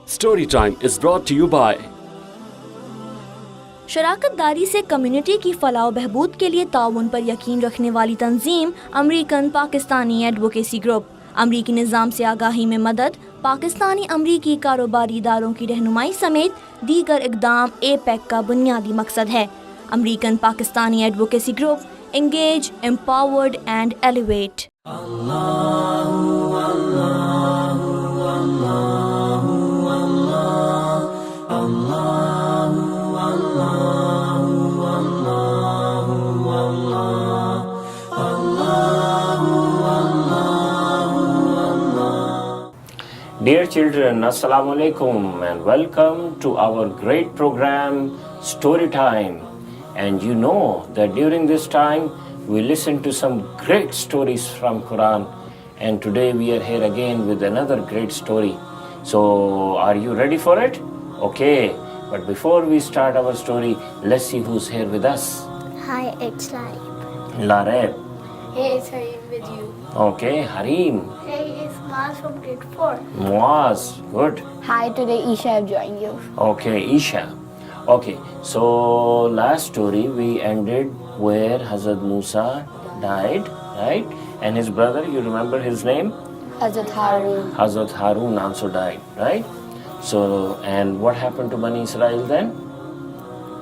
Story time is brought to you by शराकतदारी से community की फलाह बहबूद के लिए ताउन पर यकीन रखने वाली तंजीम अमरीकन पाकिस्तानी एडवोकेसी ग्रुप। अमरीकी निज़ाम से आगाही में मदद, पाकिस्तानी अमरीकी कारोबारी इदारों की रहनुमाई समेत दीगर इकदाम APEC का बुनियादी मकसद है। American Pakistani advocacy group, engage, empowered and elevate. Dear children, Assalamu alaikum and welcome to our great program Story Time. And you know that during this time we listen to some great stories from Quran, and today we are here again with another great story. So are you ready for it? Okay, but before we start our story, let's see who's here with us. Hi, it's Laib. Lareb. Hey, it's Harim with you. Okay, Harim. Hey, it's Maz from grade 4. Muaz, good. Hi, today Isha have joined you. Okay, Isha. Okay, so last story we ended where Hazrat Musa died, right? And his brother, you remember his name? Hazrat Harun. Hazrat Harun also died, right? So, and what happened to Bani Israel then?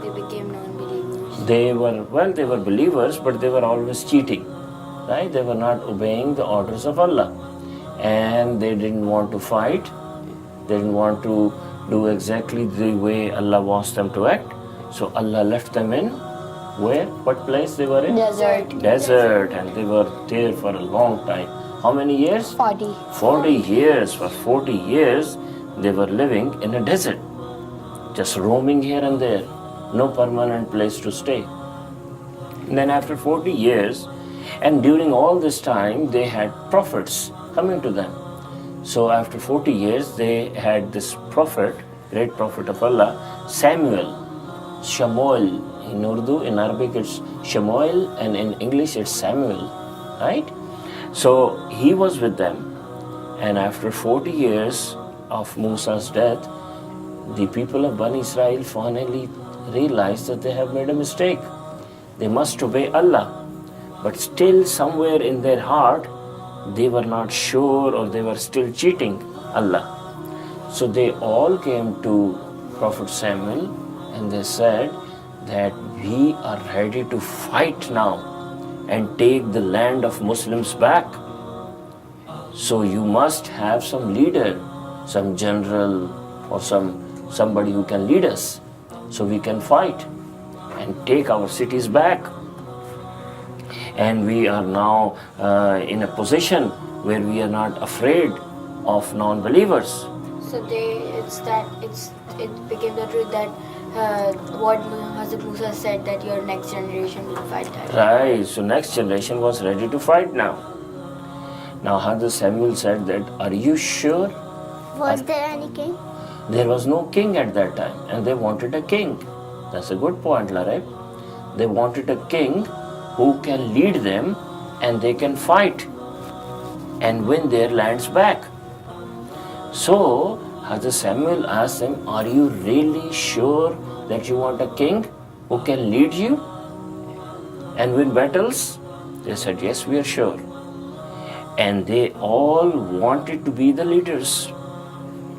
They became non-believers. They were believers, but they were always cheating, right? They were not obeying the orders of Allah. And they didn't want to fight. They didn't want to do exactly the way Allah wants them to act. So Allah left them in where? What place they were in? Desert. And they were there for a long time. How many years? 40. 40 years. For 40 years, they were living in a desert. Just roaming here and there. No permanent place to stay. And then after 40 years, and during all this time, they had prophets coming to them. So after 40 years, they had this prophet, great prophet of Allah, Samuel, Shamuel. In Urdu, in Arabic, it's Shamuel, and in English, it's Samuel, right? So he was with them. And after 40 years of Musa's death, the people of Bani Israel finally realized that they have made a mistake. They must obey Allah. But still somewhere in their heart, they were not sure, or they were still cheating Allah. So they all came to Prophet Samuel and they said that we are ready to fight now and take the land of Muslims back. So you must have some leader, some general or somebody who can lead us so we can fight and take our cities back. And we are now in a position where we are not afraid of non-believers. So it became the truth that what Hazrat Musa said, that your next generation will fight that. Right, so next generation was ready to fight now. Now Hazrat Samuel said that, are you sure? Was there any king? There was no king at that time, and they wanted a king. That's a good point, Larry. They wanted a king who can lead them and they can fight and win their lands back. So Hazrat Samuel asked them, are you really sure that you want a king who can lead you and win battles? They said, yes, we are sure. And they all wanted to be the leaders.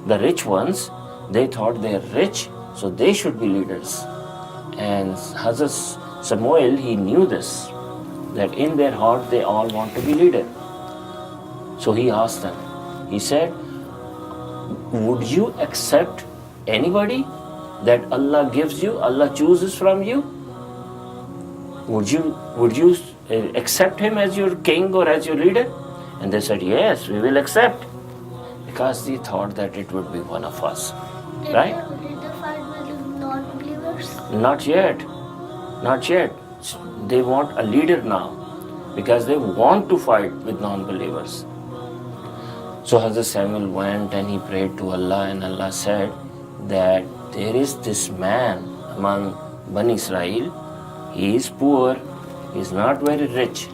The rich ones, they thought they are rich, so they should be leaders. And Hazrat Samuel, he knew this, that in their heart they all want to be leader. So he asked them, he said, would you accept anybody that Allah gives you, Allah chooses from you? Would you accept him as your king or as your leader? And they said, yes, we will accept. Because they thought that it would be one of us. Right? Did they fight with non-believers? Not yet. Not yet. They want a leader now because they want to fight with non-believers. So Hazrat Samuel went and he prayed to Allah, and Allah said that there is this man among Bani Israel. He is poor, he is not very rich,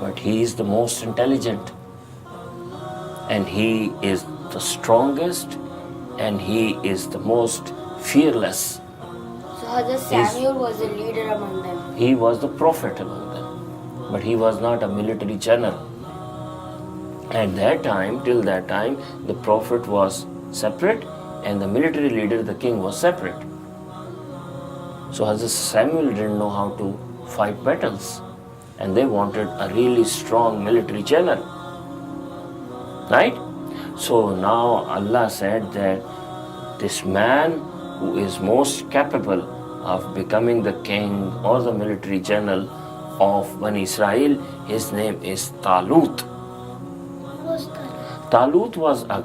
but he is the most intelligent. And he is the strongest and he is the most fearless. So Hazrat Samuel was a leader among them. He was the prophet among them, but he was not a military general. At that time, till that time, the prophet was separate and the military leader, the king, was separate. So Hazrat Samuel didn't know how to fight battles, and they wanted a really strong military general. Right? So now Allah said that this man who is most capable of becoming the king or the military general of Bani Israel, his name is Talut. Talut was a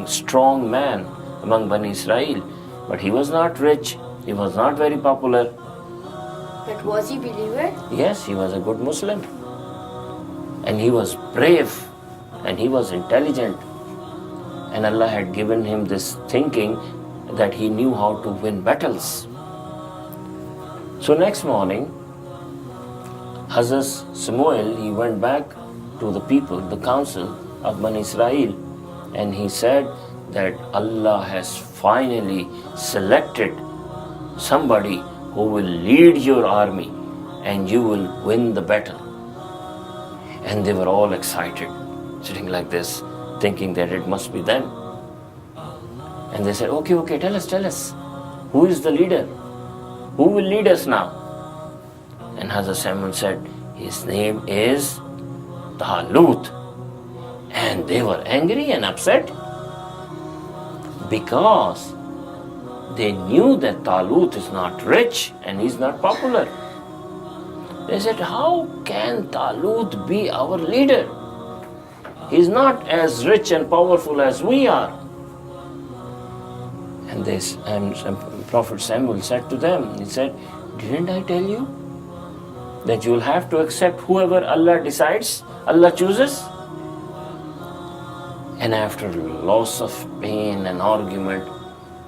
strong man among Bani Israel, but he was not rich, he was not very popular. But was he believer? Yes, he was a good Muslim. And he was brave and he was intelligent. And Allah had given him this thinking that he knew how to win battles. So next morning, Hazrat Samuel, he went back to the people, the council of Bani Israel, and he said that Allah has finally selected somebody who will lead your army and you will win the battle. And they were all excited, sitting like this, thinking that it must be them. And they said, okay, tell us, who is the leader? Who will lead us now? And Hazrat Samuel said, his name is Talut. And they were angry and upset because they knew that Talut is not rich and he's not popular. They said, how can Talut be our leader? He's not as rich and powerful as we are. And Prophet Samuel said to them, he said, didn't I tell you that you will have to accept whoever Allah decides, Allah chooses? And after lots of pain and argument,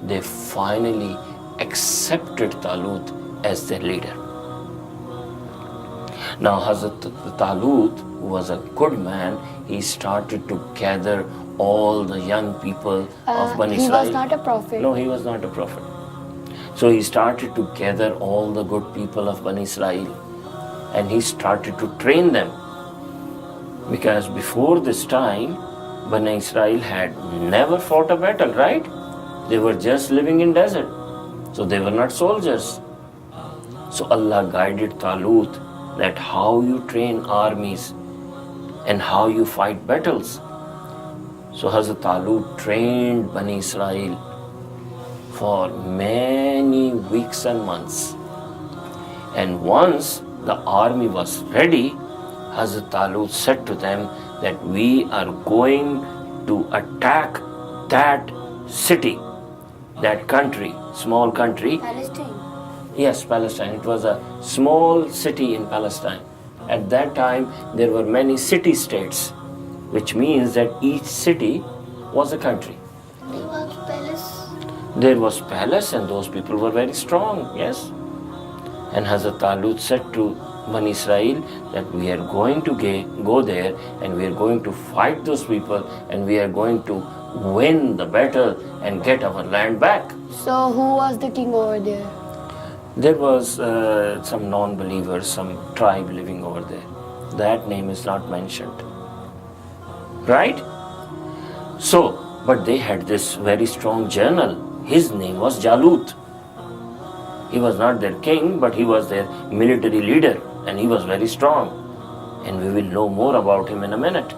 they finally accepted Talut as their leader. Now Hazrat Talut, who was a good man, he started to gather all the young people of Bani Israel. He was not a prophet. No, he was not a prophet. So he started to gather all the good people of Bani Israel and he started to train them. Because before this time, Bani Israel had never fought a battle, right? They were just living in desert. So they were not soldiers. So Allah guided Talut that how you train armies and how you fight battles. So Hazrat Talut trained Bani Israel for many weeks and months. And once the army was ready, Hazrat Talut said to them that we are going to attack that city, that country, small country. Palestine. Yes, Palestine. It was a small city in Palestine. At that time, there were many city-states, which means that each city was a country. There was palace. There was palace and those people were very strong, yes. And Hazrat Talut said to Bani Israel that we are going to go there and we are going to fight those people and we are going to win the battle and get our land back. So who was the king over there? There was some non-believers, some tribe living over there. That name is not mentioned. Right? So, but they had this very strong general. His name was Jalut. He was not their king, but he was their military leader and he was very strong. And we will know more about him in a minute.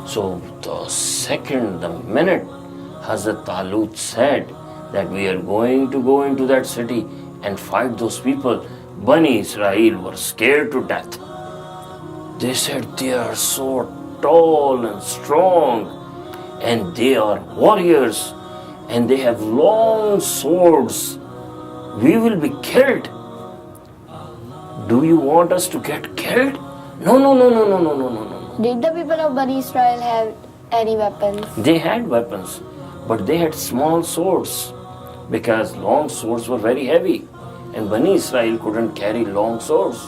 So the minute Hazrat Talut said that we are going to go into that city and fight those people, Bani Israel were scared to death. They said they are so tall and strong and they are warriors and they have long swords. We will be killed. Do you want us to get killed? No. Did the people of Bani Israel have any weapons? They had weapons, but they had small swords because long swords were very heavy and Bani Israel couldn't carry long swords.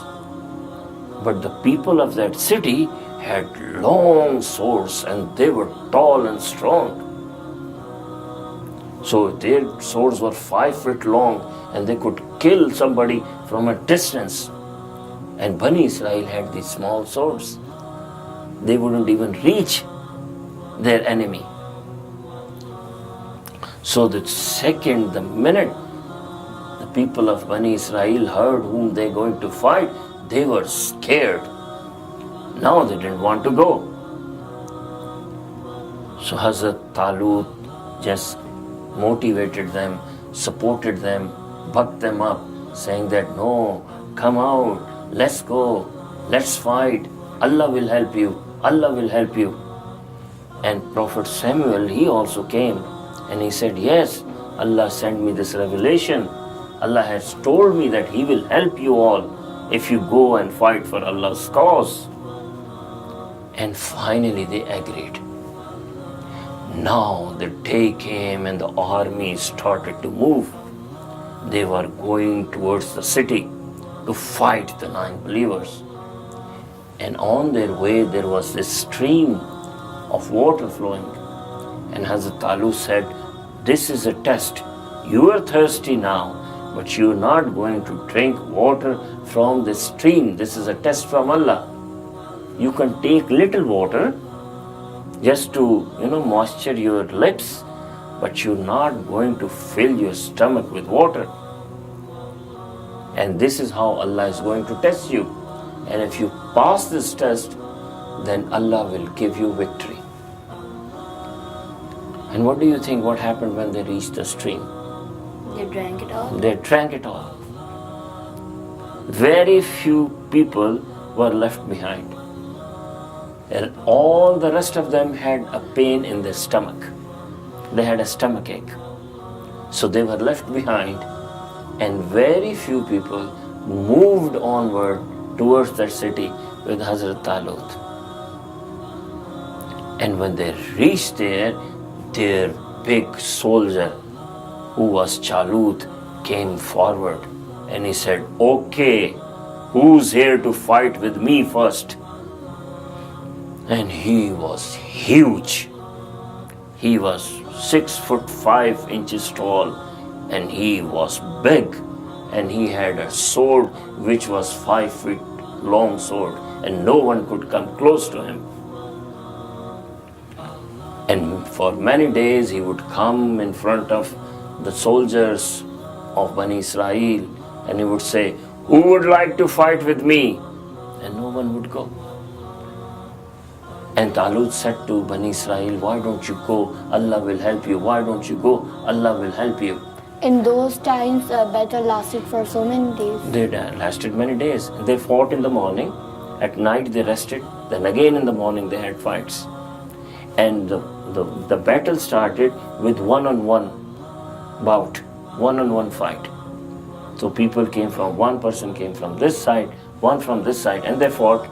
But the people of that city had long swords and they were tall and strong. So their swords were 5 feet long and they could kill somebody from a distance. And Bani Israel had these small swords. They wouldn't even reach their enemy. So the minute the people of Bani Israel heard whom they're going to fight, they were scared. Now they didn't want to go. So Hazrat Talut just motivated them, supported them, bucked them up, saying that, no, come out, let's go, let's fight, Allah will help you, Allah will help you. And Prophet Samuel, he also came and he said, yes, Allah sent me this revelation. Allah has told me that He will help you all if you go and fight for Allah's cause. And finally they agreed. Now the day came and the army started to move. They were going towards the city to fight the non-believers. And on their way there was this stream of water flowing. And Hazrat Talut said, this is a test. You are thirsty now, but you are not going to drink water from this stream. This is a test from Allah. You can take little water just to, moisture your lips, but you're not going to fill your stomach with water. And this is how Allah is going to test you. And if you pass this test, then Allah will give you victory. And what do you think what happened when they reached the stream? They drank it all. They drank it all. Very few people were left behind. And all the rest of them had a pain in their stomach. They had a stomachache. So they were left behind, and very few people moved onward towards that city with Hazrat Talut. And when they reached there, their big soldier, who was Jalut, came forward and he said, okay, who's here to fight with me first? And he was huge. He was 6'5" tall, and he was big, and he had a sword which was 5 feet long sword, and no one could come close to him. And for many days he would come in front of the soldiers of Bani Israel and he would say, who would like to fight with me? And no one would go. And Talut said to Bani Israel, why don't you go? Allah will help you. Why don't you go? Allah will help you. In those times, battle lasted for so many days. They lasted many days. They fought in the morning. At night they rested. Then again in the morning they had fights. And the battle started with one-on-one bout, one-on-one fight. So people came from, one person came from this side, one from this side, and they fought.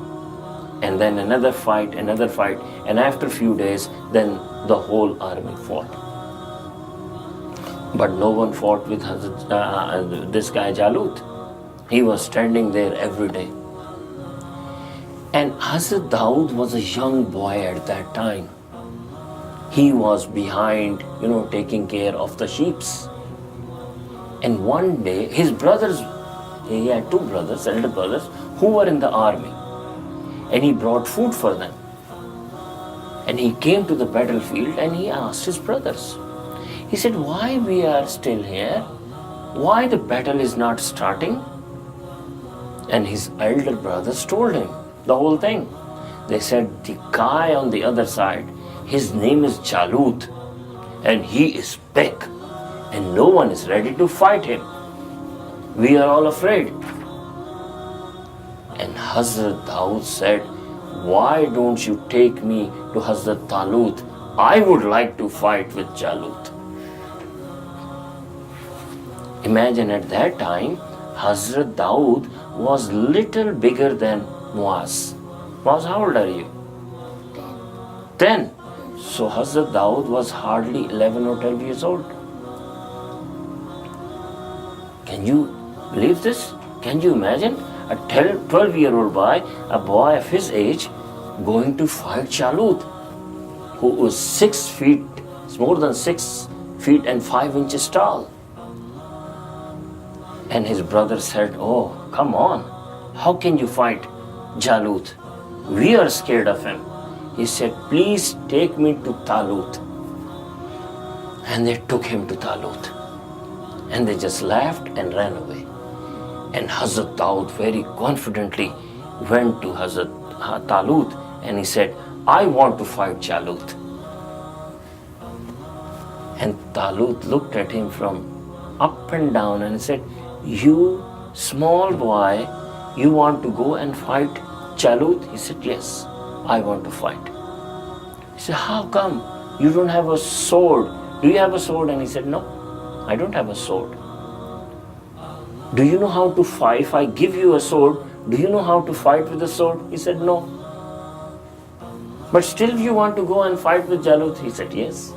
And then another fight, and after a few days, then the whole army fought. But no one fought with this guy Jalut. He was standing there every day. And Hazrat Daud was a young boy at that time. He was behind, taking care of the sheep. And one day, his brothers, he had two brothers, elder brothers, who were in the army. And he brought food for them. And he came to the battlefield and he asked his brothers. He said, why we are still here? Why the battle is not starting? And his elder brothers told him the whole thing. They said, the guy on the other side, his name is Jalut, and he is big, and no one is ready to fight him. We are all afraid. And Hazrat Daud said, why don't you take me to Hazrat Talut? I would like to fight with Jalut. Imagine at that time, Hazrat Daud was little bigger than Muaz. Muaz, how old are you? 10. So Hazrat Daud was hardly 11 or 12 years old. Can you believe this? Can you imagine a 12-year-old boy, a boy of his age, going to fight Jalut, who was 6 feet, more than 6 feet and 5 inches tall. And his brother said, "Oh, come on. How can you fight Jalut? We are scared of him." He said, "Please take me to Talut." And they took him to Talut. And they just laughed and ran away. And Hazrat Daud very confidently went to Hazrat Talut and he said, "I want to fight Jalut." And Talut looked at him from up and down and said, "You small boy, you want to go and fight Jalut?" He said, "Yes, I want to fight." He said, "How come you don't have a sword? Do you have a sword?" And he said, "No, I don't have a sword." "Do you know how to fight? If I give you a sword, do you know how to fight with a sword?" He said, "No." "But still you want to go and fight with Jalut?" He said, "Yes."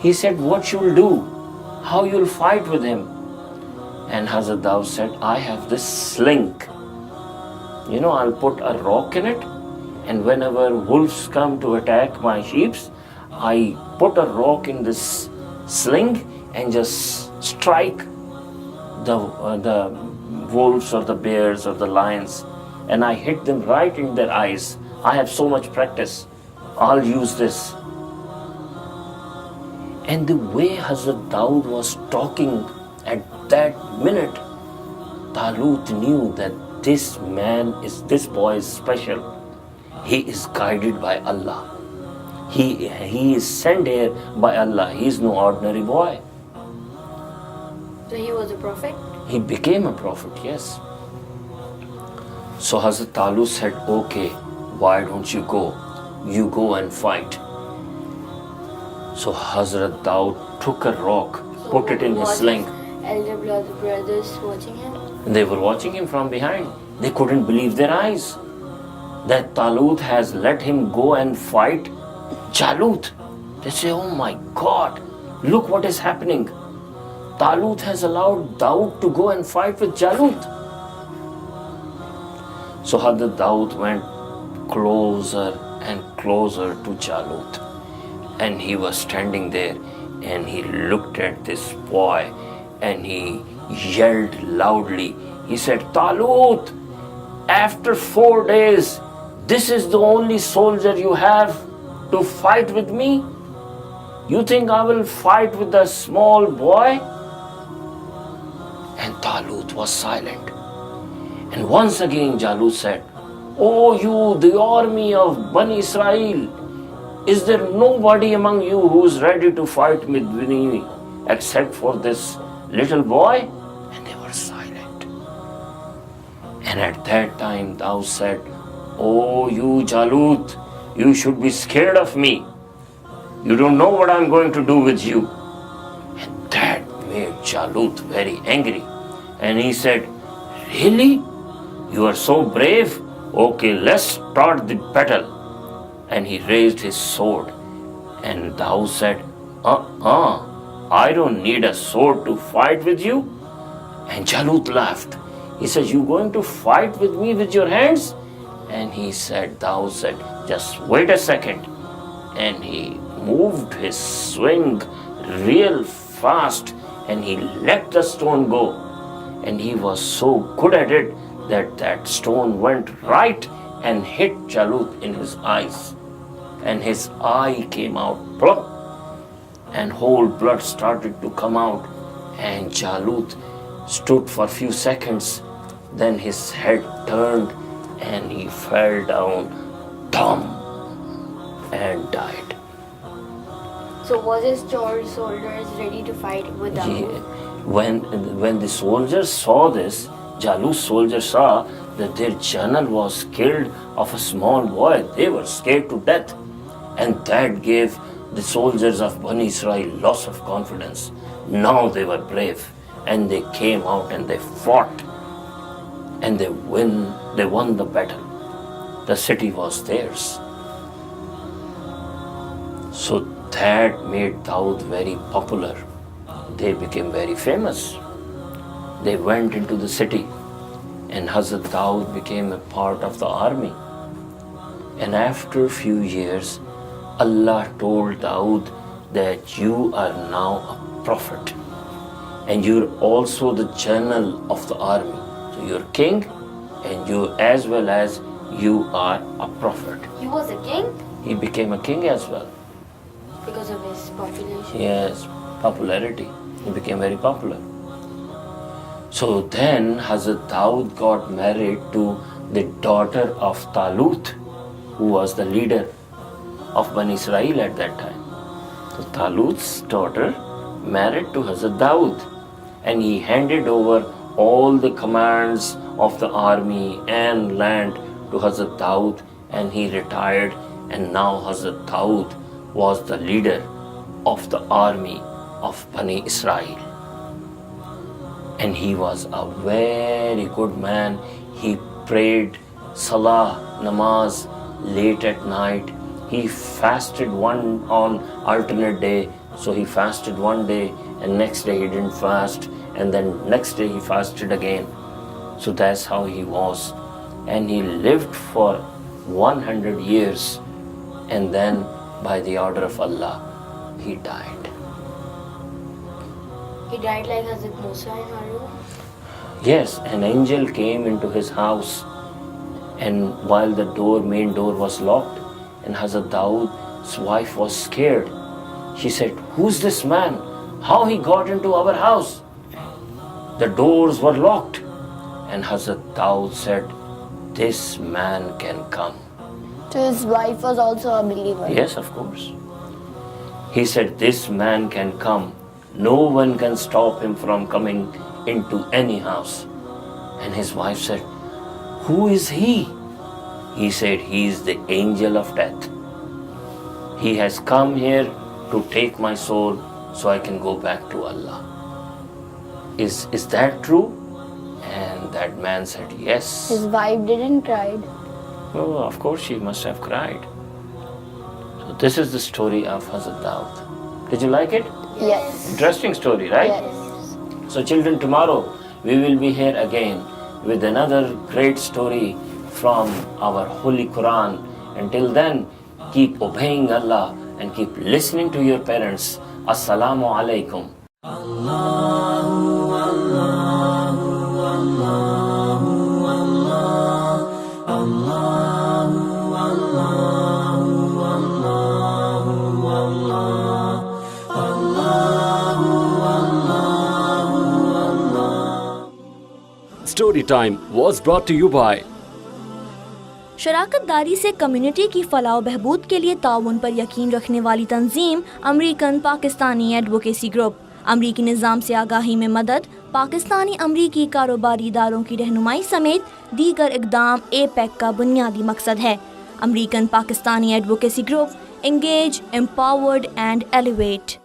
He said, "What you'll do? How you'll fight with him?" And Hazrat Daud said, "I have this sling. I'll put a rock in it, and whenever wolves come to attack my sheep, I put a rock in this sling and just strike the wolves or the bears or the lions, and I hit them right in their eyes. I have so much practice. I'll use this." And the way Hazrat Daud was talking at that minute, Talut knew that this boy is special. He is guided by Allah. He is sent here by Allah. He is no ordinary boy. So he was a prophet? He became a prophet, yes. So Hazrat Talut said, "Okay, why don't you go? You go and fight." So Hazrat Daud took a rock, put it in his sling. Elder brothers watching him? They were watching him from behind. They couldn't believe their eyes that Talut has let him go and fight Jalut. They say, "Oh my God, look what is happening. Talut has allowed Daud to go and fight with Jalut." So Hazrat Daud went closer and closer to Jalut. And he was standing there and he looked at this boy and he yelled loudly. He said, "Talut, after 4 days, this is the only soldier you have to fight with me? You think I will fight with a small boy?" And Talut was silent. And once again Jalut said, "Oh, you, the army of Bani Israel, is there nobody among you who is ready to fight with me except for this little boy?" And they were silent. And at that time thou said, "Oh, you Jalut, you should be scared of me. You don't know what I'm going to do with you." And that made Jalut very angry. And he said, "Really? You are so brave? Okay, let's start the battle." And he raised his sword. And thou said, I don't need a sword to fight with you." And Jalut laughed. He said, "You going to fight with me with your hands?" And he said, thou said, "Just wait a second." And he moved his swing real fast and he let the stone go. And he was so good at it that stone went right and hit Jalut in his eyes. And his eye came out plump, and whole blood started to come out. And Jalut stood for a few seconds. Then his head turned and he fell down, thump, and died. So was his soldiers ready to fight with Daud? When the soldiers saw this, Jalut's soldiers saw that their general was killed of a small boy. They were scared to death. And that gave the soldiers of Bani Israel lots of confidence. Now they were brave and they came out and they fought and they won the battle. The city was theirs. So that made Daud very popular. They became very famous. They went into the city and Hazrat Daud became a part of the army. And after a few years, Allah told Dawood that you are now a prophet and you're also the general of the army. So you're king and you as well as you are a prophet. He was a king He became a king as well. because of his population. Yes, popularity. He became very popular. So then Hazrat Dawood got married to the daughter of Talut, who was the leader of Bani Israel at that time. So Talut's daughter married to Hazrat Dawood, and he handed over all the commands of the army and land to Hazrat Dawood, and he retired, and now Hazrat Dawood was the leader of the army of Bani Israel. And he was a very good man. He prayed Salah, Namaz late at night. He fasted on alternate day. So he fasted one day and next day he didn't fast, and then next day he fasted again. So that's how he was. And he lived for 100 years, and then by the order of Allah, he died. He died like Hazrat Musa and Harun. Yes, an angel came into his house, and while the main door was locked, and Hazrat Dawood's wife was scared. She said, "Who's this man? How he got into our house? The doors were locked." And Hazrat Dawood said, "This man can come." So his wife was also a believer. Yes, of course. He said, "This man can come. No one can stop him from coming into any house." And his wife said, "Who is he?" He said, "He is the angel of death. He has come here to take my soul so I can go back to Allah. Is that true?" And that man said, "Yes." His wife didn't cry. Oh, of course she must have cried. So this is the story of Hazrat Dawood. Did you like it? Yes. Interesting story, right? Yes. So children, tomorrow we will be here again with another great story from our Holy Quran. Until then, keep obeying Allah and keep listening to your parents. Assalamu alaikum. Story time was brought to you by शराकत दारी से community की फलाह बहबूद के लिए ताउन पर यकीन रखने वाली तंजीम अमरीकन पाकिस्तानी एडवोकेसी ग्रुप। अमरीकी निज़ाम से आगाही में मदद, पाकिस्तानी अमरीकी कारोबारी इदारों की रहनुमाई समेत दीगर इकदाम APEC का बुनियादी मकसद है। American Pakistani advocacy group, engage, empowered and elevate.